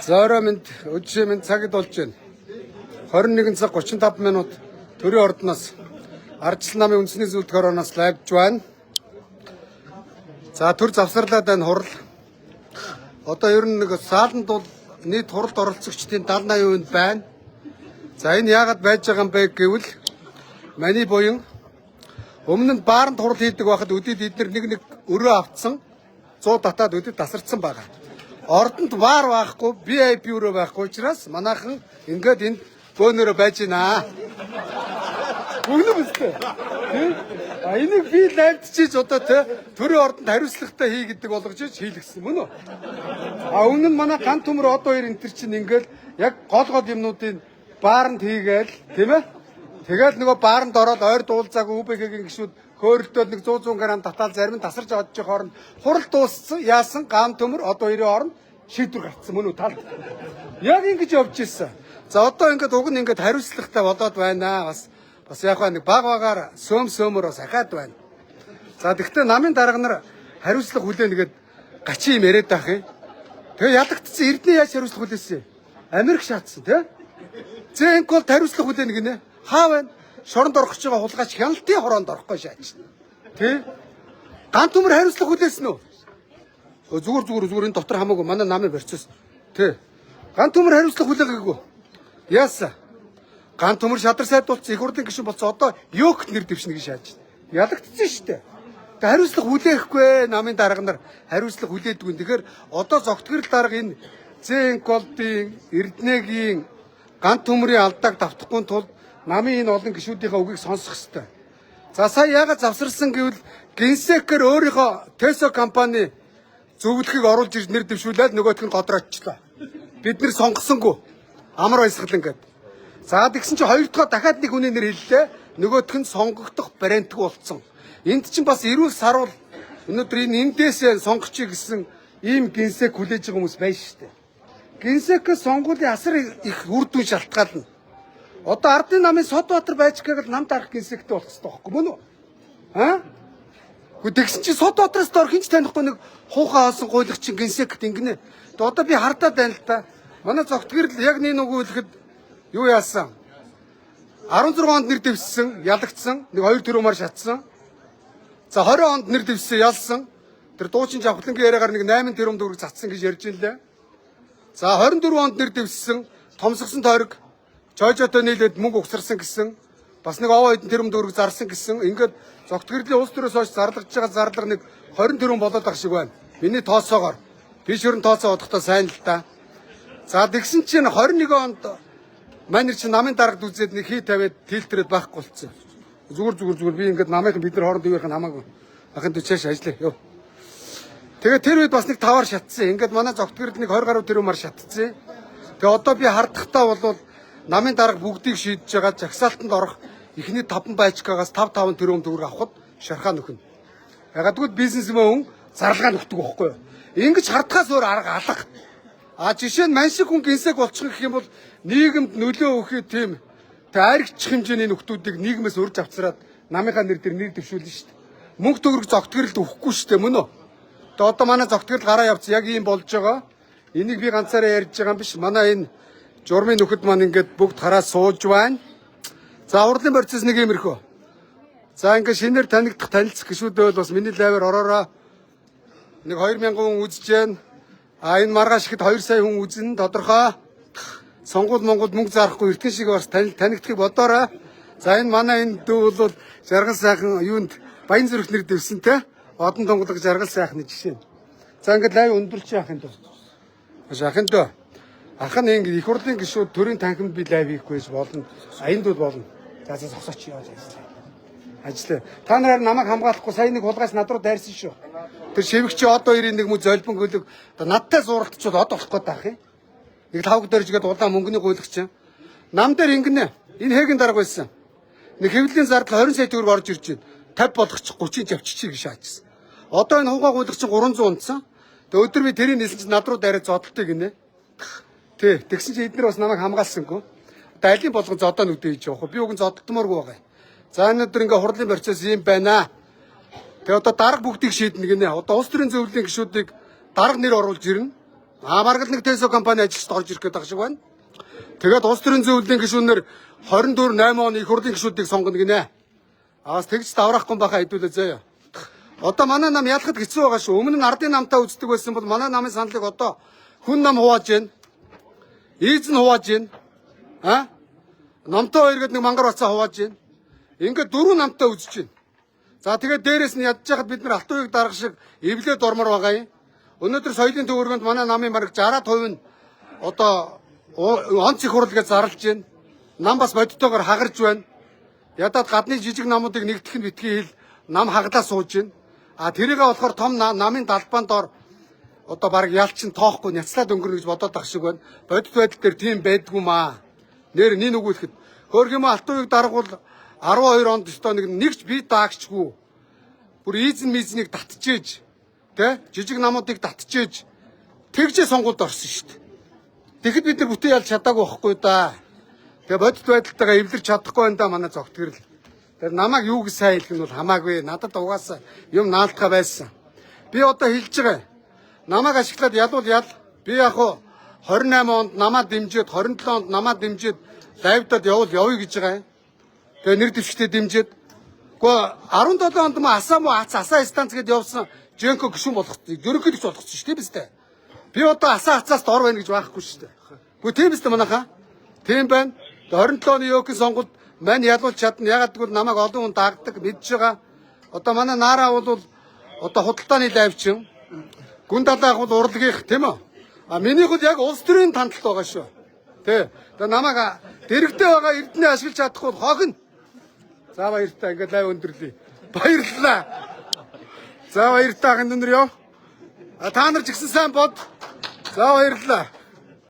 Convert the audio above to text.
За минь өчигдөр минь цагт болж байна. 21 цаг 35 минут төрийн ордноос Ардчил намын үндэсний зөвлөлт хорооноос лайвж байна. За төр завсарлаад байна хурал. Одоо ер нь нэг сааланд бол нийт хуралд оролцогчдын 70-80% байна. За энэ яагаад байж байгаа юм бэ гэвэл маний буян өмнө нь бааранд хурал хийдэг байхад өдөрт эдгээр нэг өрөө автсан 100 татаад өдөрт тасарцсан байгаа. Ордонд баар байхгүй, VIP өрөө байхгүй учраас манайхан ингээд энд бөөнөрөө байж байна. Бүгд үстэй. А энийг би лайвдчиж одоо төрийн ордонд хариуцлагатай хий гэдэг болгож хийлгсэн мөн үү? А өмнө нь манай ган төмөр одоо хоёр энэ төр чинь ингээл яг гол юмнуудын бааранд хийгээл тийм ээ. Тэгэл нөгөө бааранд ороод ойр дуулзаагүй УБГ-ийн гишүүд хөөрөлтөд нэг 100 грамм татаал зарим нь тасарч одож хооронд хурал дууссан яасан ган төмөр одоо хоёрын хооронд шийдвэр гарцсан мөн үү талд. Яг ингэж явж ирсэн. За одоо ингээд уг нь ингээд хариуцлагатай болоод байна. Бас яг нэг багаар сөмөр бас ахаад байна. За тэгвэл намын дарга нар хариуцлага хүлээнэ гэд гачи юм яриад байх юм. Тэгээ ядагдсан Эрдэнэ яаж хариуцлага хүлээсэн? Америк шаардсан тий? Зэнк бол хариуцлага хүлээнэ гинэ. Хаа байна? Шоронд орох гэж байгаа хулгайч хяналтын хороонд орохгүй шаач. Тий? Ган төмөр хариуцлага хүлээсэн үү? Зүгээр энэ дотор хамаагүй манай намын процесс. Тий. Ган төмөр хариуцлага хүлээгээгүй. Яасан? Ган төмөр шадар сайдуулсан их хурлын гишүүн болсон одоо ёгт нэр дэвшнэ гэж шааж байна. Ядагдсан шүү дээ. Тэгээ хариуцлага хүлээхгүй намын дарга нар хариуцлага хүлээдгүй. Тэгэхээр одоо зогтгөрл дарга энэ Зэнколдын Эрдэнэгийн ган төмөрийн алдааг давтахгүй тулд намын энэ олон гишүүдийнхээ үгийг сонсох ёстой. За сая яагаад завсарсан гэвэл Генсекер өөрийнхөө Тесо компани зөвлөхийг оруулж ирж нэр дэвшүүлээд нөгөөх нь годрооччлоо. Бид нэр сонгосонгүй. Амар баясгал ингээд. За тэгсэн чинь хоёр дахь дахиад нэг хүний нэр хэллээ. Нөгөөх нь сонгогдох бариантгүй болцсон. Энд чинь бас эрүүл саруул өнөөдөр энэ эндээсээ сонгочих гэсэн ийм генсек хүлээж байгаа хүмүүс байна шүү дээ. Генсекээс сонгуулийн асар их үр дүн шалтгаална. Одоо ардын намын Содбаатар байж гэвэл нам дарах генсектэй болох хэрэгтэй байхгүй мөн үү? Аа? Тэгсэн чинь Содбаатараас дор хинч танихгүй нэг хуухаа хаасан гуйлагч генсект ингэнэ. Одоо би хардаад байна л да. Манай зогтгэрл яг нэг үгүй хэлэхэд юу яасан? 16 онд нэр дэвссэн, ялагдсан, нэг 2 тэрүүмаар шатсан. За 20 онд нэр дэвссэн, ялсан. Тэр дуучин жавхлангийн яриагаар нэг 8 тэрүүм төгрөг цацсан гэж ярьж илээ. За 24 онд нэр дэвссэн, томсгсон тойрог, жойжотой нийлээд мөнгө угсарсан гэсэн, бас нэг овоо хэдэн тэрүүм төгрөг зарсан гэсэн. Ингээд зогтгэрлийн улс төрөөс хойш зарлагдж байгаа зарлага нэг 20 тэрүүм болоод ах шиг байна. Миний тооцоогоор. Би шөрөн тооцоо бодохдоо сайн л да. За тэгсэн чинь 21 онд манер чи намын дарагд үзээд нэг хий тавиад фильтрээд байхгүй болцсон. Зүгээр би ингээд намынхан бид нар хооронд ивэрхэн хамаагүй. Ахын төчөөш ажиллая. Йоо. Тэгээд тэр үед бас нэг таваар шатсан. Ингээд манай зогтгэрд нэг 20 гаруй тэрүүмаар шатцсан. Тэгээд одоо би хардахтаа бол намын дарга бүгдийг шийдэж байгаа жагсаалтанд орох эхний 5 байчкагаас 5 тэрүүм төгрөг авахд шархаа нөхнө. Ягдгууд бизнесмен зарлага нөхдөг байхгүй юу? Ингэж хардахаас өөр арга алга. А жишээ нь мань шиг хүн гинсэг болчих гэх юм бол нийгэмд нөлөө өгөх тийм айргчих хэмжээний нөхдүүдийг нийгмээс урьж авцраад намынхаа нэр дээр нэр дэвшүүлнэ шүү дээ. Мөнгө төгрөг зогтгөрөлд өгөхгүй шүү дээ мөн үү? Тэгээ одоо манай зогтгөрөл гараа явц яг ийм болж байгаа. Энийг би ганцаараа ярьж байгаа юм биш. Манай энэ журмын нөхөд маань ингээд бүгд хараа сууж байна. За урлын процесс нэг иймэрхүү. За ингээд шинээр танигдах танилцах гишүүдээ бол бас миний лайваар ороороо. Нэг 2000 хүн үзэж байна. А энэ маргааш ихэд 2 сая хүн үзнэ тодорхой. Сонгуул Монгол мөнгө зарахгүй эртхэн шиг бас танигдахыг бодоорой. За энэ манай энэ дүү бол жаргал сайхан юунд баян зүрх нэр дэвсэн те. Одон тонголог жаргал сайхны жишээ. За ингээд лайв өндөрлж яахын дөө. Ахын дөө. Ахын ингэ их хурлын гишүүд төрийн танхимд би лайв хийхгүйс болно. Аянд бол болно. За зогсооч яваа ажиллаа. Та нараар намайг хамгаалахгүй сая нэг хулгайч над руу дайрсан шүү. Тэр шивгчи одоо ирийн нэг мө золбон хөлөг надтай зуралтчуд од болох гээд байх юм. Нэг тавг дөржгээд улаан мөнгөний гуйлагч. Нам дээр ингэнэ. Энэ хэгийн дарга байсан. Нэг хэвлэлийн зардал 20 сая төгрөг орж ирж байна. 50 болгочих 30-ын авчиж гэж шаачсан. Одоо энэ хугаа гуйлагч 300 унтсан. Тэгээ өдөр би тэрийг нэлсэн чинь над руу дайраад зодтолтой гинэ. Тий, тэгсэн чинь эдгээр бас намайг хамгаалсангүй. Одоо алийг болгон зодоо нүдэ хийж явах. Би уг нь зодтмооргүй байгаа. За өнөөдөр ингээ хурлын процесс юм байна. Тэгээ одоо дарга бүгдийг шийднэ гинэ. Одоо улс төрийн зөвлөлийн гишүүдийг дарга нэр оруулж ирнэ. Маргал нэг Tesco компани ажилчид орж ирэх гэдэг шиг байна. Тэгээд улс төрийн зөвлөлийн гишүүнээр 24/8 оны их хурлын гишүүдийг сонгоно гинэ. Аас тэгж давраахгүй байхаа хэдүүлээ заяа. Одоо манай нам ялахад хэцүү байгаа шүү. Өмнө нь ардын намтаа үздэг байсан бол манай намын саналыг одоо хүн нам хувааж байна. Ийз нь хувааж байна. Намтай хоёр гээд нэг мангар бацаа хувааж байна. Ингээд дөрвөн намтаа үзэж байна. За тэгээд дээрэс нь ядж хахад бид нар алтан уяг дарга шиг эвлээд ормор байгаа юм. Өнөөдөр соёлын төвөргөнд манай намын бараг 60% нь одоо онц их хурал гэж зарлж байна. Нам бас бодтойгоор хагарж байна. Ядаад гадны жижиг намуудыг нэгтгэх нь битгий хэл нам хаглаа сууж байна. Тэрийгээ болохоор том намын далбаанд ор одоо бараг ялчин тоохгүй няцлаад өнгөрнө гэж бодоод байх шиг байна. Бодит байдал дээр тийм байдгүй маа. Нэр нин үгүйхэд хөөх юм алтан уяг дарга бол 12 онд өстой нэгч бие даагчгүй. Бүр ийзэн мизнийг татчихээж жижиг намуудыг татчихээж тэгжээ сонгуульд орсон шүү дээ. Тэгэхэд бид нар бүтэн ялж чадаагүй байхгүй да. Тэгээ бодит байдалтайгаа эвлэрч чадахгүй байна да манай зогтгэрэл. Тэр намайг юу гэж сайн хэлэх нь бол хамаагүй. Надад угаасаа юм наалтгаа байсан. Би одоо хэлж байгаа. Намайг ашиглаад ядвал ял. Би яг 28 онд намаа дэмжиж 27 онд намаа дэмжиж лайвдад явъя гэж байгаа юм. Тэгээ нэр дэвшигтэй дэмжиж. Гэхдээ 17 онд асаа станц гэдээ явсан Жэнко гишүүн болох ерөнхий гишүүн болгосон шүү дээ биз дээ. Би одоо асаа хацаас дор байна гэж байхгүй шүү дээ. Гэхдээ тийм биз дээ манайхаа. Тийм байна. 27 оны өөкийн сонгуульд мань ялуулж чадна. Ягаад гэвэл намайг олон хүн дагдаг мэдж байгаа. Одоо манай Наараа бол одоо худалдааны лайвчин. Гүн далайх бол урлагийнх тийм үү? Миний хэл яг улс төрийн танталт байгаа шүү. Тэ. Тэгээ намайг дэрэгтэй байгаа эрдэнэ ашиглаж чадахгүй хогно. За баяртай ингээд лайв өндөрлөе. Баярлалаа. За баяртай ахын өндөр ёо. Та нар ч ихсэн сайн бод. За баярлалаа.